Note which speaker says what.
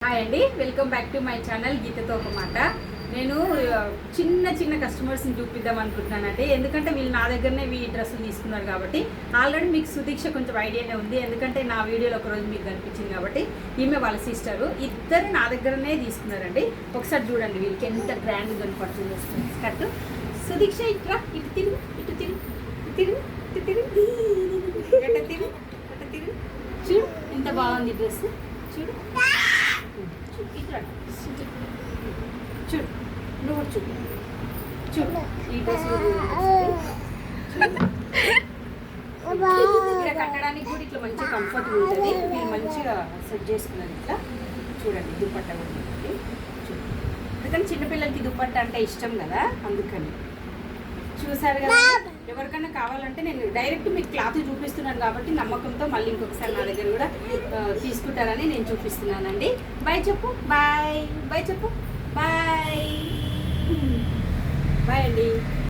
Speaker 1: Hi అండి, welcome back to my channel గీతతో ఒక మాట. నేను చిన్న కస్టమర్స్ని చూపిద్దాం అనుకుంటున్నానండి. ఎందుకంటే వీళ్ళు నా దగ్గరనే ఈ డ్రెస్సులు తీసుకున్నారు కాబట్టి ఆల్రెడీ మీకు సుదీక్ష కొంచెం ఐడియానే ఉంది. ఎందుకంటే నా వీడియోలో ఒకరోజు మీకు కనిపించింది కాబట్టి ఈమె వాళ్ళ సిస్టరు ఇద్దరు నా దగ్గరనే తీసుకున్నారండి. ఒకసారి చూడండి వీళ్ళకి ఎంత గ్రాండ్ కనపడుతుంది స్కర్ట్. సుదీక్ష ఇట్లా ఇటు తిరుగు, ఇటు తిరుగు, తిరుగు, ఇటు తిరుగు, ఎట తిరుగు, ఎట తిరుగు. చూడు ఎంత బాగుంది డ్రెస్. చూడు ఇట్లా చూడు, నువ్వు చూడు, చూడు ఈ డ్రెస్ ఇలా కట్టడానికి కూడా ఇట్లా మంచిగా కంఫర్టబుల్ ఉంటుంది. మీరు మంచిగా సెట్ చేసుకున్నారు. ఇట్లా చూడండి దుప్పట్ట కూడా ఉంటుంది. చూడు, ఎందుకంటే చిన్నపిల్లలకి దుప్పట్ట అంటే ఇష్టం కదా, అందుకని చూసారు కదా. ఎవరికైనా కావాలంటే నేను డైరెక్ట్ మీకు క్లాత్ చూపిస్తున్నాను కాబట్టి నమ్మకంతో మళ్ళీ ఇంకొకసారి నా దగ్గర కూడా తీసుకుంటారని నేను చూపిస్తున్నానండి. బాయ్ చెప్పు, బాయ్ బాయ్ చెప్పు, బాయ్ బాయ్ అండి.